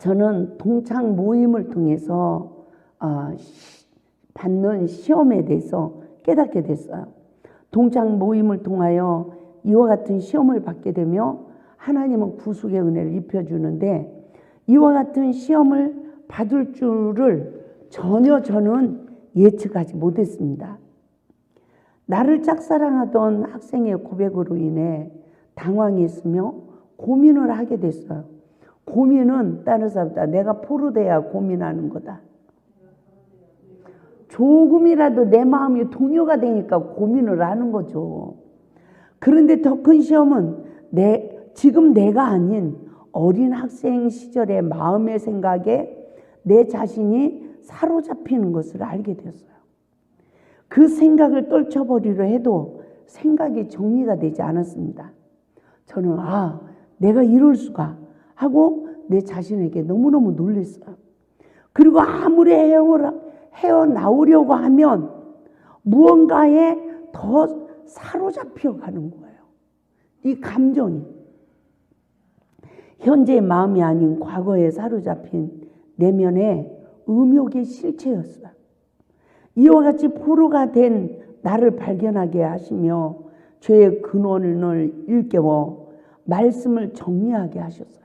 저는 동창 모임을 통해서 받는 시험에 대해서 깨닫게 됐어요. 동창 모임을 통하여 이와 같은 시험을 받게 되며 하나님은 구속의 은혜를 입혀주는데, 이와 같은 시험을 받을 줄을 전혀 저는 예측하지 못했습니다. 나를 짝사랑하던 학생의 고백으로 인해 당황했으며 고민을 하게 됐어요. 고민은 다른 사람보다 내가 포로돼야 고민하는 거다. 조금이라도 내 마음이 동요가 되니까 고민을 하는 거죠. 그런데 더 큰 시험은 지금 내가 아닌 어린 학생 시절의 마음의 생각에 내 자신이 사로잡히는 것을 알게 되었어요. 그 생각을 떨쳐버리려 해도 생각이 정리가 되지 않았습니다. 저는 내가 이럴 수가 하고 내 자신에게 너무너무 놀랐어요. 그리고 아무리 헤어나오려고 하면 무언가에 더 사로잡혀 가는 거예요. 이 감정이. 현재의 마음이 아닌 과거에 사로잡힌 내면의 음욕의 실체였어요. 이와 같이 포로가 된 나를 발견하게 하시며 죄의 근원을 일깨워 말씀을 정리하게 하셨어요.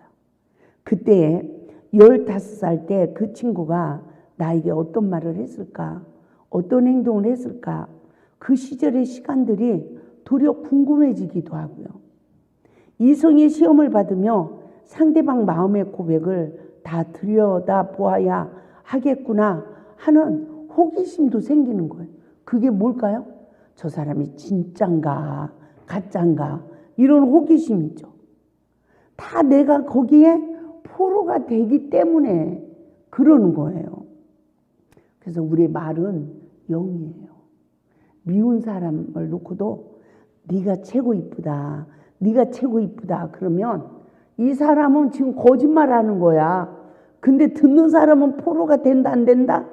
그때 15살 때 그 친구가 나에게 어떤 말을 했을까? 어떤 행동을 했을까? 그 시절의 시간들이 도리어 궁금해지기도 하고요. 이성의 시험을 받으며 상대방 마음의 고백을 다 들여다보아야 하겠구나 하는 호기심도 생기는 거예요. 그게 뭘까요? 저 사람이 진짠가 가짠가 이런 호기심이죠. 다 내가 거기에 포로가 되기 때문에 그러는 거예요. 그래서 우리의 말은 영이에요. 미운 사람을 놓고도 네가 최고 이쁘다, 네가 최고 이쁘다 그러면 이 사람은 지금 거짓말하는 거야. 근데 듣는 사람은 포로가 된다 안 된다?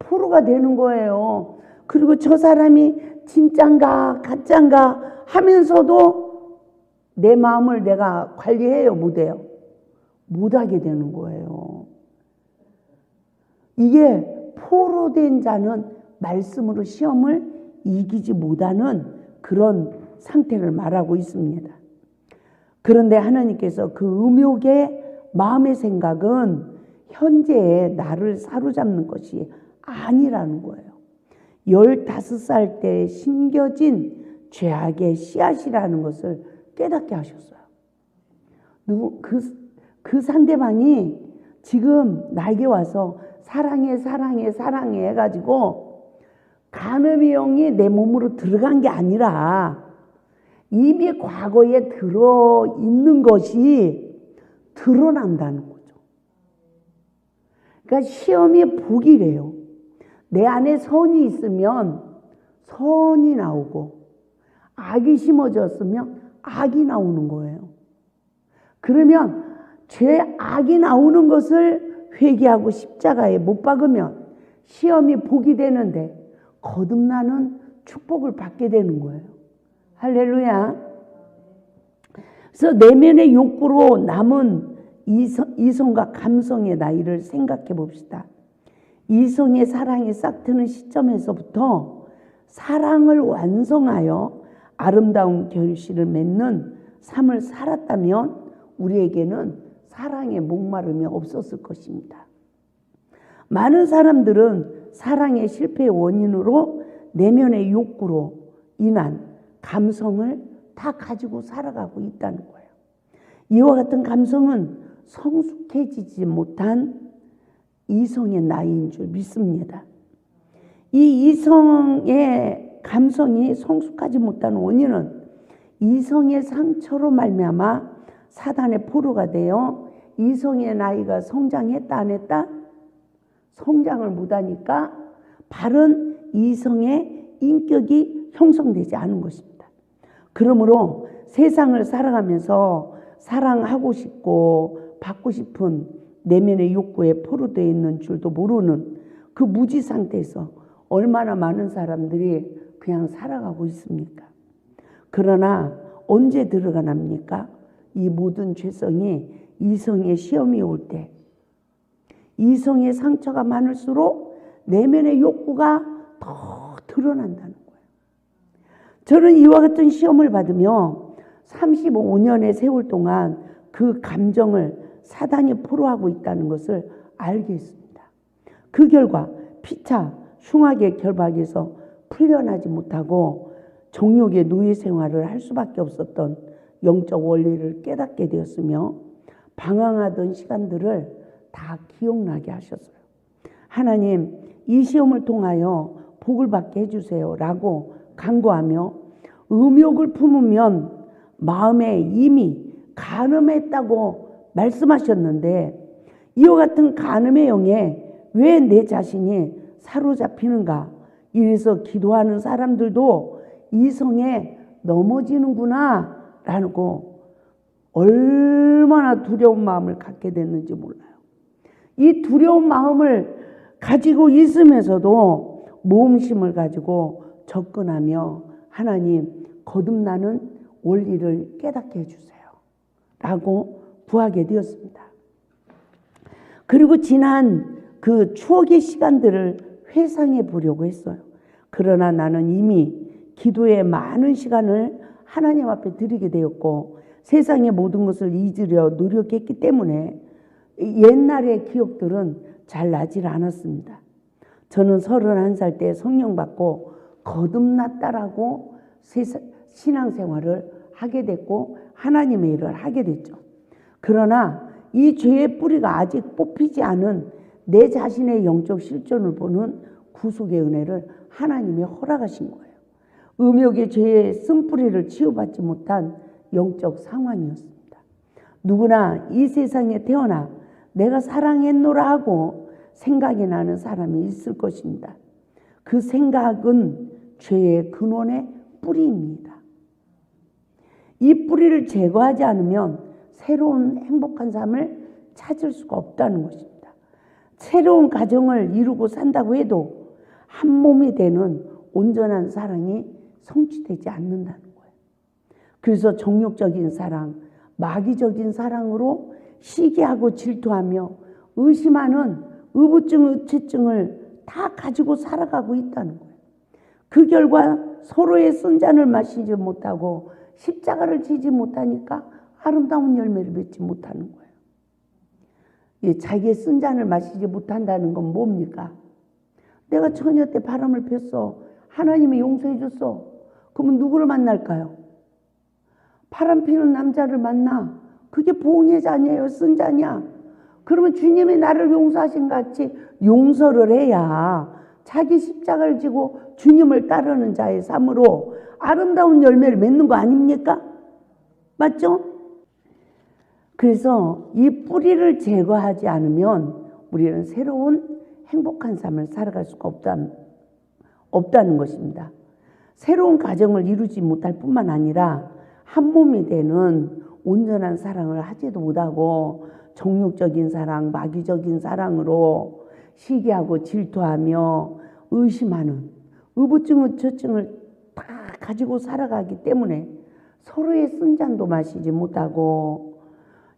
포로가 되는 거예요. 그리고 저 사람이 진짠가 가짠가 하면서도 내 마음을 내가 관리해요? 못해요? 못하게 되는 거예요. 이게 포로된 자는 말씀으로 시험을 이기지 못하는 그런 상태를 말하고 있습니다. 그런데 하나님께서 그 음욕의 마음의 생각은 현재의 나를 사로잡는 것이 아니라는 거예요. 15살 때 심겨진 죄악의 씨앗이라는 것을 깨닫게 하셨어요. 그 상대방이 지금 나에게 와서 사랑해 해가지고 간음의 영이 내 몸으로 들어간 게 아니라 이미 과거에 들어있는 것이 드러난다는 거죠. 그러니까 시험이 복이래요. 내 안에 선이 있으면 선이 나오고 악이 심어졌으면 악이 나오는 거예요. 그러면 악이 나오는 것을 회개하고 십자가에 못 박으면 시험이 복이 되는데 거듭나는 축복을 받게 되는 거예요. 할렐루야. 그래서 내면의 욕구로 남은 이성과 감성의 나이를 생각해 봅시다. 이성의 사랑이 싹트는 시점에서부터 사랑을 완성하여 아름다운 결실을 맺는 삶을 살았다면 우리에게는 사랑의 목마름이 없었을 것입니다. 많은 사람들은 사랑의 실패의 원인으로 내면의 욕구로 인한 감성을 다 가지고 살아가고 있다는 거예요. 이와 같은 감성은 성숙해지지 못한 이성의 나이인 줄 믿습니다. 이 이성의 감성이 성숙하지 못한 원인은 이성의 상처로 말미암아 사단의 포로가 되어 이성의 나이가 성장했다 안 했다? 성장을 못하니까 바른 이성의 인격이 형성되지 않은 것입니다. 그러므로 세상을 살아가면서 사랑하고 싶고 받고 싶은 내면의 욕구에 포로되어 있는 줄도 모르는 그 무지 상태에서 얼마나 많은 사람들이 그냥 살아가고 있습니까? 그러나 언제 드러납니까? 이 모든 죄성이 이성의 시험이 올 때 이성의 상처가 많을수록 내면의 욕구가 더 드러난다는 거예요. 저는 이와 같은 시험을 받으며 35년의 세월 동안 그 감정을 사단이 포로하고 있다는 것을 알게 했습니다. 그 결과 피차 흉악의 결박에서 풀려나지 못하고 정욕의 노예 생활을 할 수밖에 없었던 영적 원리를 깨닫게 되었으며 방황하던 시간들을 다 기억나게 하셨어요. 하나님, 이 시험을 통하여 복을 받게 해주세요 라고 간구하며 음욕을 품으면 마음에 이미 간음했다고 말씀하셨는데 이와 같은 간음의 영에 왜 내 자신이 사로잡히는가? 이래서 기도하는 사람들도 이성에 넘어지는구나 라고 얼마나 두려운 마음을 갖게 됐는지 몰라요. 이 두려운 마음을 가지고 있으면서도 모험심을 가지고 접근하며 하나님, 거듭나는 원리를 깨닫게 해주세요 라고 구하게 되었습니다. 그리고 지난 그 추억의 시간들을 회상해 보려고 했어요. 그러나 나는 이미 기도에 많은 시간을 하나님 앞에 드리게 되었고 세상의 모든 것을 잊으려 노력했기 때문에 옛날의 기억들은 잘 나질 않았습니다. 저는 31살 때 성령 받고 거듭났다라고 신앙생활을 하게 됐고 하나님의 일을 하게 됐죠. 그러나 이 죄의 뿌리가 아직 뽑히지 않은 내 자신의 영적 실존을 보는 구속의 은혜를 하나님이 허락하신 거예요. 음욕의 죄의 쓴뿌리를 치유받지 못한 영적 상황이었습니다. 누구나 이 세상에 태어나 내가 사랑했노라 하고 생각이 나는 사람이 있을 것입니다. 그 생각은 죄의 근원의 뿌리입니다. 이 뿌리를 제거하지 않으면 새로운 행복한 삶을 찾을 수가 없다는 것입니다. 새로운 가정을 이루고 산다고 해도 한 몸이 되는 온전한 사랑이 성취되지 않는다는 거예요. 그래서 정욕적인 사랑, 마귀적인 사랑으로 시기하고 질투하며 의심하는 의부증, 의체증을 다 가지고 살아가고 있다는 거예요. 그 결과 서로의 쓴잔을 마시지 못하고 십자가를 지지 못하니까 아름다운 열매를 맺지 못하는 거예요. 자기의 쓴잔을 마시지 못한다는 건 뭡니까? 내가 처녀 때 바람을 폈어. 하나님이 용서해 줬어. 그러면 누구를 만날까요? 바람 피는 남자를 만나. 그게 보응의 잔이에요. 쓴잔이야. 그러면 주님이 나를 용서하신 같이 용서를 해야 자기 십자가를 지고 주님을 따르는 자의 삶으로 아름다운 열매를 맺는 거 아닙니까? 맞죠? 그래서 이 뿌리를 제거하지 않으면 우리는 새로운 행복한 삶을 살아갈 수가 없다는 것입니다. 새로운 가정을 이루지 못할 뿐만 아니라 한 몸이 되는 온전한 사랑을 하지도 못하고 정욕적인 사랑, 마귀적인 사랑으로 시기하고 질투하며 의심하는 의부증, 의처증을 다 가지고 살아가기 때문에 서로의 쓴잔도 마시지 못하고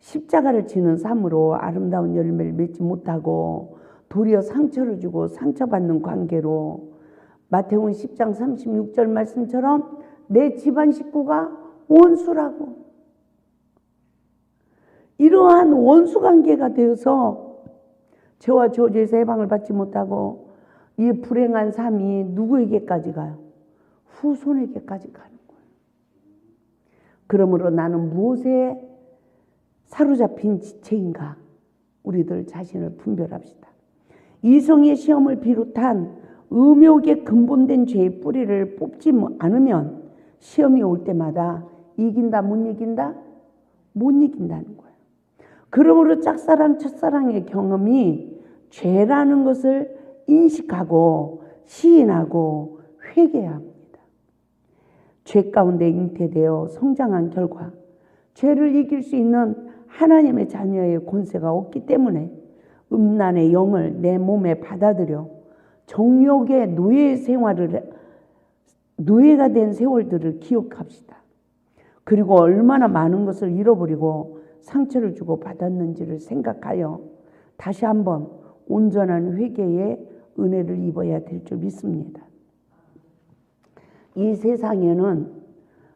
십자가를 지는 삶으로 아름다운 열매를 맺지 못하고 도리어 상처를 주고 상처받는 관계로 마태복음 10장 36절 말씀처럼 내 집안 식구가 원수라고 이러한 원수 관계가 되어서 죄와 저주에서 해방을 받지 못하고 이 불행한 삶이 누구에게까지 가요? 후손에게까지 가는 거예요. 그러므로 나는 무엇에 사로잡힌 지체인가? 우리들 자신을 분별합시다. 이성의 시험을 비롯한 음욕의 근본된 죄의 뿌리를 뽑지 않으면 시험이 올 때마다 이긴다 못 이긴다? 못 이긴다는 거예요. 그러므로 짝사랑 첫사랑의 경험이 죄라는 것을 인식하고 시인하고 회개해야 합니다. 죄 가운데 잉태되어 성장한 결과 죄를 이길 수 있는 하나님의 자녀의 권세가 없기 때문에 음란의 영을 내 몸에 받아들여 정욕의 노예가 된 세월들을 기억합시다. 그리고 얼마나 많은 것을 잃어버리고 상처를 주고 받았는지를 생각하여 다시 한번 온전한 회개의 은혜를 입어야 될 줄 믿습니다. 이 세상에는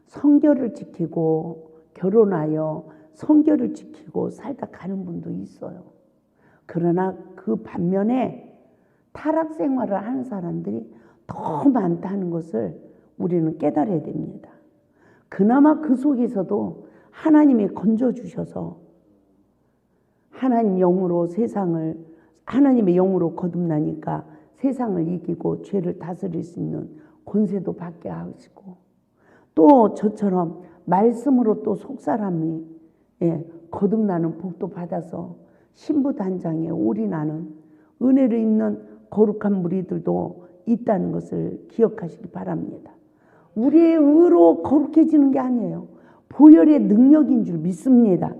성결을 지키고 결혼하여 성결을 지키고 살다 가는 분도 있어요. 그러나 그 반면에 타락 생활을 하는 사람들이 더 많다는 것을 우리는 깨달아야 됩니다. 그나마 그 속에서도 하나님이 건져주셔서 하나님의 영으로 거듭나니까 세상을 이기고 죄를 다스릴 수 있는 권세도 받게 하시고, 또 저처럼 말씀으로 또 속사람이 거듭나는 복도 받아서 신부단장에 올인하는 은혜를 입는 거룩한 무리들도 있다는 것을 기억하시기 바랍니다. 우리의 의로 거룩해지는 게 아니에요. 보혈의 능력인 줄 믿습니다.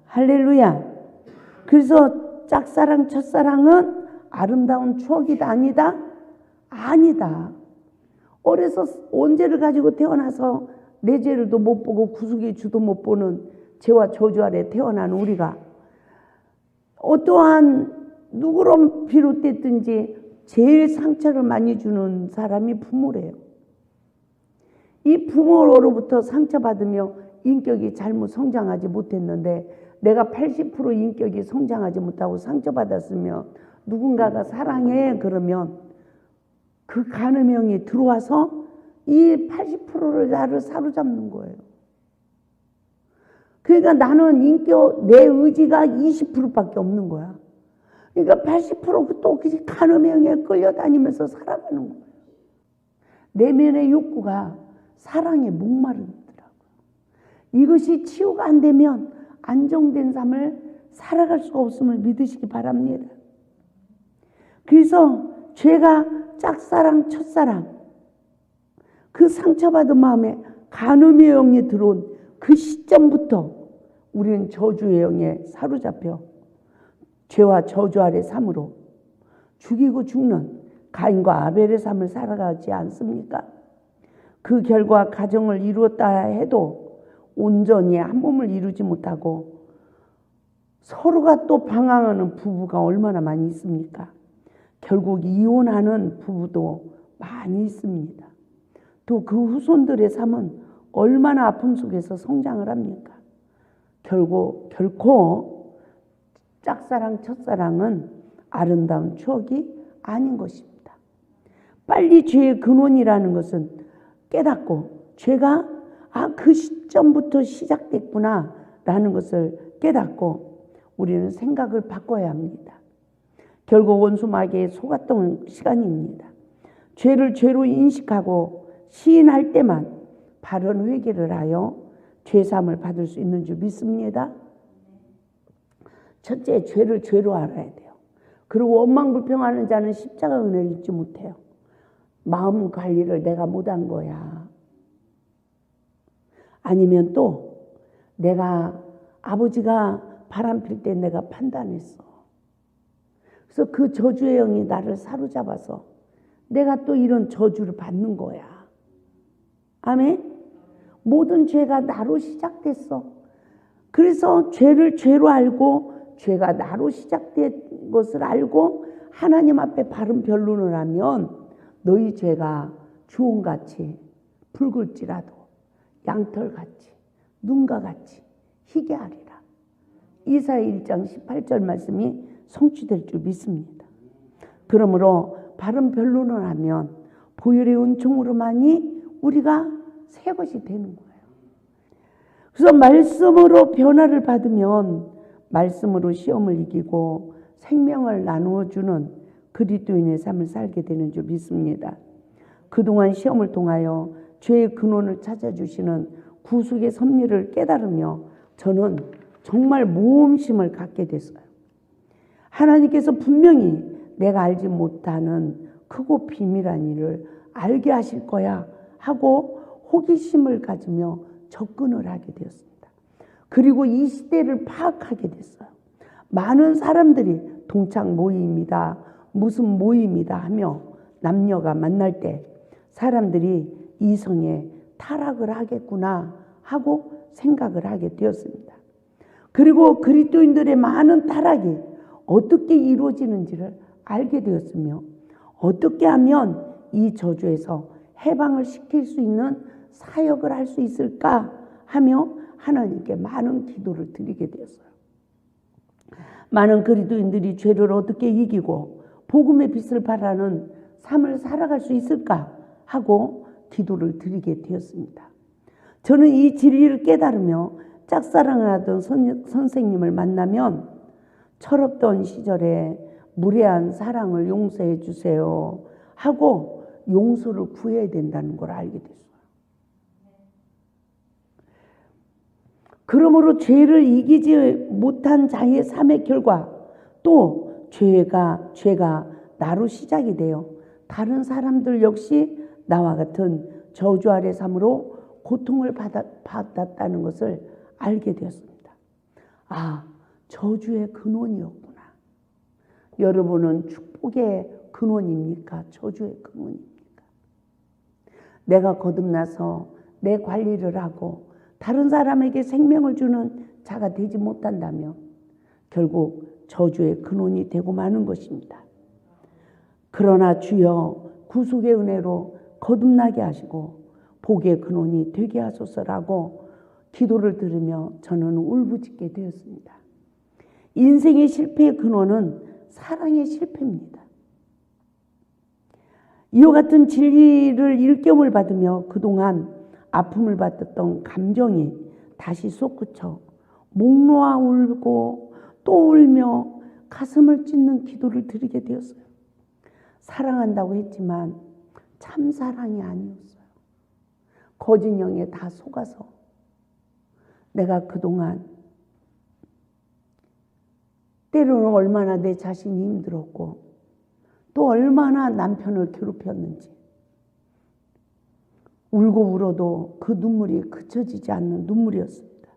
할렐루야. 그래서 짝사랑 첫사랑은 아름다운 추억이다 아니다? 아니다. 어려서 언제를 가지고 태어나서 내 죄를도 못 보고 구속의 주도 못 보는 죄와 저주 아래 태어난 우리가 어떠한 누구로 비롯됐든지 제일 상처를 많이 주는 사람이 부모래요. 이 부모로부터 상처받으며 인격이 잘못 성장하지 못했는데 내가 80% 인격이 성장하지 못하고 상처받았으면 누군가가 사랑해 그러면 그 간음형이 들어와서 이 80%를 나를 사로잡는 거예요. 그러니까 나는 내 의지가 20%밖에 없는 거야. 그러니까 80%또 간음형에 끌려다니면서 살아가는 거예요. 내면의 욕구가 사랑에 목마르더라고요. 이것이 치유가 안 되면 안정된 삶을 살아갈 수가 없음을 믿으시기 바랍니다. 그래서 죄가 짝사랑 첫사랑 그 상처받은 마음에 간음의 영이 들어온 그 시점부터 우리는 저주의 영에 사로잡혀 죄와 저주 아래 삶으로 죽이고 죽는 가인과 아벨의 삶을 살아가지 않습니까? 그 결과 가정을 이루었다 해도 온전히 한 몸을 이루지 못하고 서로가 또 방황하는 부부가 얼마나 많이 있습니까? 결국 이혼하는 부부도 많이 있습니다. 또 그 후손들의 삶은 얼마나 아픔 속에서 성장을 합니까? 결코 짝사랑 첫사랑은 아름다운 추억이 아닌 것입니다. 빨리 죄의 근원이라는 것은 깨닫고 죄가 그 시점부터 시작됐구나 라는 것을 깨닫고 우리는 생각을 바꿔야 합니다. 결국 원수마귀에 속았던 시간입니다. 죄를 죄로 인식하고 시인할 때만 바른 회개를 하여 죄사함을 받을 수 있는 줄 믿습니다. 첫째, 죄를 죄로 알아야 돼요. 그리고 원망불평하는 자는 십자가 은혜를 잊지 못해요. 마음 관리를 내가 못한 거야. 아니면 또 내가 아버지가 바람 필 때 내가 판단했어. 그래서 그 저주의 영이 나를 사로잡아서 내가 또 이런 저주를 받는 거야. 아멘? 모든 죄가 나로 시작됐어. 그래서 죄를 죄로 알고 죄가 나로 시작된 것을 알고 하나님 앞에 바른 변론을 하면 너희 죄가 주홍같이 붉을지라도 양털같이 눈과 같이 희게 하리라. 이사야 1장 18절 말씀이 성취될 줄 믿습니다. 그러므로 바른 변론을 하면 보혈의 은총으로만이 우리가 새 것이 되는 거예요. 그래서 말씀으로 변화를 받으면 말씀으로 시험을 이기고 생명을 나누어주는 그리스도인의 삶을 살게 되는 줄 믿습니다. 그동안 시험을 통하여 죄의 근원을 찾아주시는 구속의 섭리를 깨달으며 저는 정말 모험심을 갖게 됐어요. 하나님께서 분명히 내가 알지 못하는 크고 비밀한 일을 알게 하실 거야 하고 호기심을 가지며 접근을 하게 되었습니다. 그리고 이 시대를 파악하게 됐어요. 많은 사람들이 동창 모임이다, 무슨 모임이다 하며 남녀가 만날 때 사람들이 이성에 타락을 하겠구나 하고 생각을 하게 되었습니다. 그리고 그리스도인들의 많은 타락이 어떻게 이루어지는지를 알게 되었으며 어떻게 하면 이 저주에서 해방을 시킬 수 있는 사역을 할 수 있을까 하며 하나님께 많은 기도를 드리게 되었어요. 많은 그리스도인들이 죄를 어떻게 이기고 복음의 빛을 발하는 삶을 살아갈 수 있을까 하고 기도를 드리게 되었습니다. 저는 이 진리를 깨달으며 짝사랑을 하던 선생님을 만나면 철없던 시절에 무례한 사랑을 용서해 주세요 하고 용서를 구해야 된다는 걸 알게 됐어요. 그러므로 죄를 이기지 못한 자의 삶의 결과 또 죄가 나로 시작이 되어 다른 사람들 역시 나와 같은 저주 아래 삶으로 고통을 받았다는 것을 알게 되었습니다. 아, 저주의 근원이었구나. 여러분은 축복의 근원입니까? 저주의 근원입니까? 내가 거듭나서 내 관리를 하고 다른 사람에게 생명을 주는 자가 되지 못한다면 결국 저주의 근원이 되고 마는 것입니다. 그러나 주여 구속의 은혜로 거듭나게 하시고 복의 근원이 되게 하소서라고 기도를 들으며 저는 울부짖게 되었습니다. 인생의 실패의 근원은 사랑의 실패입니다. 이와 같은 진리를 일깨움을 받으며 그동안 아픔을 받았던 감정이 다시 솟구쳐 목 놓아 울고 또 울며 가슴을 찢는 기도를 드리게 되었어요. 사랑한다고 했지만 참 사랑이 아니었어요. 거짓 영에 다 속아서 내가 그동안 때로는 얼마나 내 자신이 힘들었고 또 얼마나 남편을 괴롭혔는지 울고 울어도 그 눈물이 그쳐지지 않는 눈물이었습니다.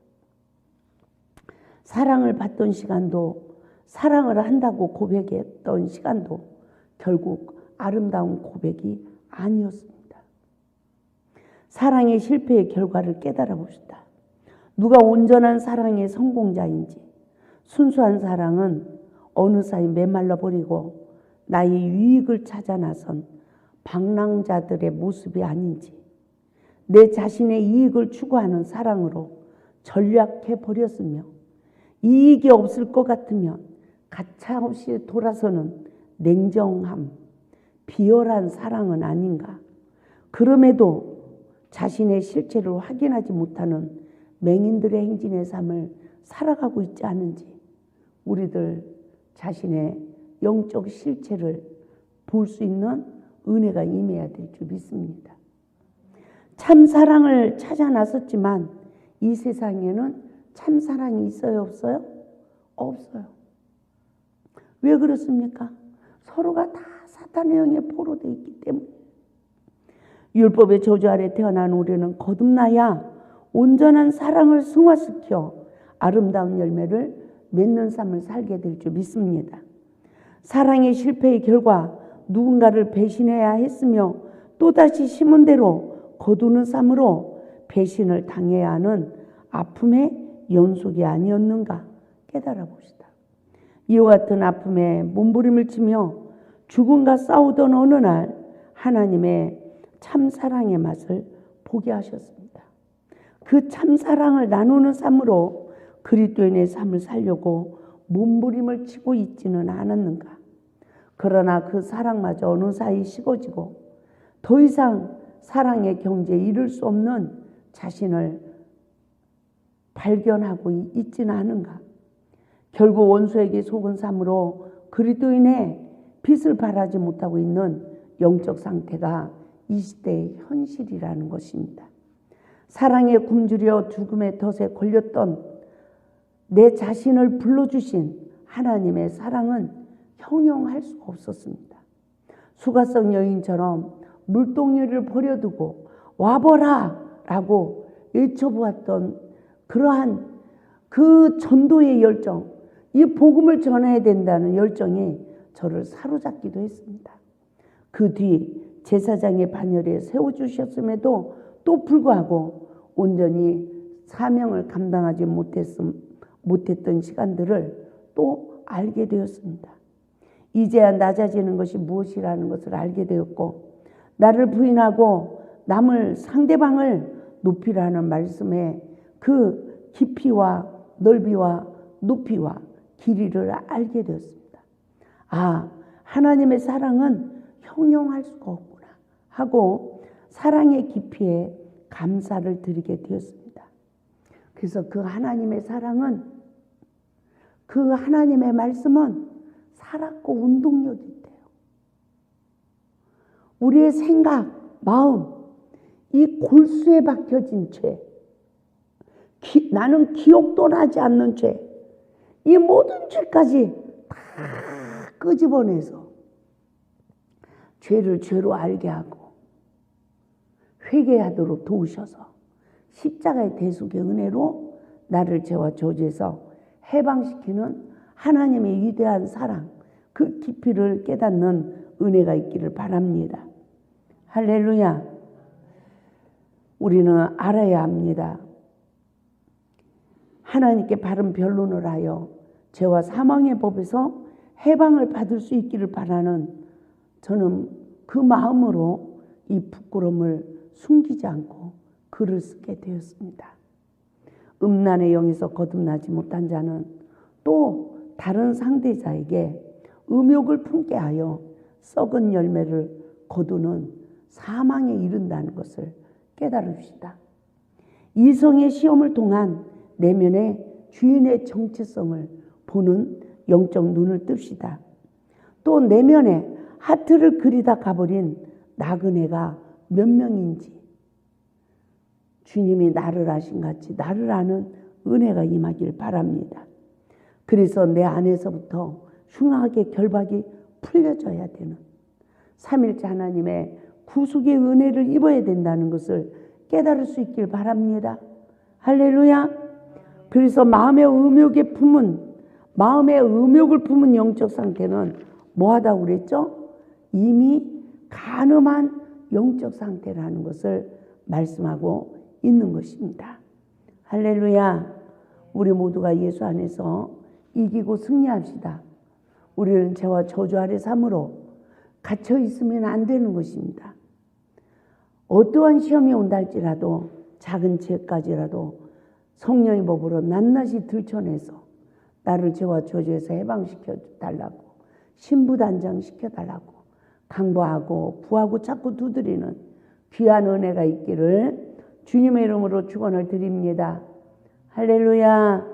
사랑을 받던 시간도 사랑을 한다고 고백했던 시간도 결국 아름다운 고백이 아니었습니다. 사랑의 실패의 결과를 깨달아 봅시다. 누가 온전한 사랑의 성공자인지 순수한 사랑은 어느 사이 메말라 버리고 나의 유익을 찾아 나선 방랑자들의 모습이 아닌지 내 자신의 이익을 추구하는 사랑으로 전략해 버렸으며 이익이 없을 것 같으면 가차없이 돌아서는 냉정함, 비열한 사랑은 아닌가. 그럼에도 자신의 실체를 확인하지 못하는 맹인들의 행진의 삶을 살아가고 있지 않은지 우리들 자신의 영적 실체를 볼 수 있는 은혜가 임해야 될 줄 믿습니다. 참 사랑을 찾아 나섰지만 이 세상에는 참 사랑이 있어요, 없어요? 없어요. 왜 그렇습니까? 서로가 다 사탄의 영에 포로되어 있기 때문에. 율법의 저주 아래 태어난 우리는 거듭나야 온전한 사랑을 승화시켜 아름다운 열매를 맺는 삶을 살게 될 줄 믿습니다. 사랑의 실패의 결과 누군가를 배신해야 했으며 또다시 심은 대로 거두는 삶으로 배신을 당해야 하는 아픔의 연속이 아니었는가 깨달아 봅시다. 이와 같은 아픔에 몸부림을 치며 죽음과 싸우던 어느 날 하나님의 참사랑의 맛을 보게 하셨습니다. 그 참사랑을 나누는 삶으로 그리스도인의 삶을 살려고 몸부림을 치고 있지는 않았는가. 그러나 그 사랑마저 어느 사이 식어지고 더 이상 사랑의 경지에 이를 수 없는 자신을 발견하고 있지는 않은가. 결국 원수에게 속은 삶으로 그리스도인의 빛을 발하지 못하고 있는 영적 상태가 이 시대의 현실이라는 것입니다. 사랑에 굶주려 죽음의 덫에 걸렸던 내 자신을 불러주신 하나님의 사랑은 형용할 수가 없었습니다. 수가성 여인처럼 물동이를 버려두고 와보라 라고 외쳐보았던 그러한 그 전도의 열정, 이 복음을 전해야 된다는 열정이 저를 사로잡기도 했습니다. 그 뒤 제사장의 반열에 세워주셨음에도 또 불구하고 온전히 사명을 감당하지 못했던 시간들을 또 알게 되었습니다. 이제야 낮아지는 것이 무엇이라는 것을 알게 되었고, 나를 부인하고 남을 상대방을 높이라는 말씀에 그 깊이와 넓이와 높이와 길이를 알게 되었습니다. 아, 하나님의 사랑은 형용할 수가 없구나 하고 사랑의 깊이에 감사를 드리게 되었습니다. 그래서 그 하나님의 사랑은, 그 하나님의 말씀은 살았고 운동력이 있대요. 우리의 생각, 마음, 이 골수에 박혀진 죄, 나는 기억도 나지 않는 죄, 이 모든 죄까지 다 끄집어내서 죄를 죄로 알게 하고 회개하도록 도우셔서 십자가의 대속의 은혜로 나를 죄와 저주에서 해방시키는 하나님의 위대한 사랑, 그 깊이를 깨닫는 은혜가 있기를 바랍니다. 할렐루야. 우리는 알아야 합니다. 하나님께 바른 변론을 하여 죄와 사망의 법에서 해방을 받을 수 있기를 바라는, 저는 그 마음으로 이 부끄러움을 숨기지 않고 글을 쓰게 되었습니다. 음란의 영에서 거듭나지 못한 자는 또 다른 상대자에게 음욕을 품게 하여 썩은 열매를 거두는 사망에 이른다는 것을 깨달읍시다. 이성의 시험을 통한 내면의 주인의 정체성을 보는 영적 눈을 뜹시다. 또 내면에 하트를 그리다 가버린 나그네가 몇 명인지 주님이 나를 아신 같이 나를 아는 은혜가 임하길 바랍니다. 그래서 내 안에서부터 흉하게 결박이 풀려져야 되는 삼일째 하나님의 구속의 은혜를 입어야 된다는 것을 깨달을 수 있길 바랍니다. 할렐루야. 그래서 마음의 음욕을 품은 영적 상태는 뭐하다고 그랬죠? 이미 간음한 영적 상태라는 것을 말씀하고 있는 것입니다. 할렐루야. 우리 모두가 예수 안에서 이기고 승리합시다. 우리는 죄와 저주 아래 삶으로 갇혀 있으면 안 되는 것입니다. 어떠한 시험이 온다 할지라도 작은 죄까지라도 성령의 법으로 낱낱이 들춰내서 나를 죄와 저주에서 해방시켜 달라고, 신부단장시켜 달라고 강구하고 부하고 자꾸 두드리는 귀한 은혜가 있기를 주님의 이름으로 축원을 드립니다. 할렐루야.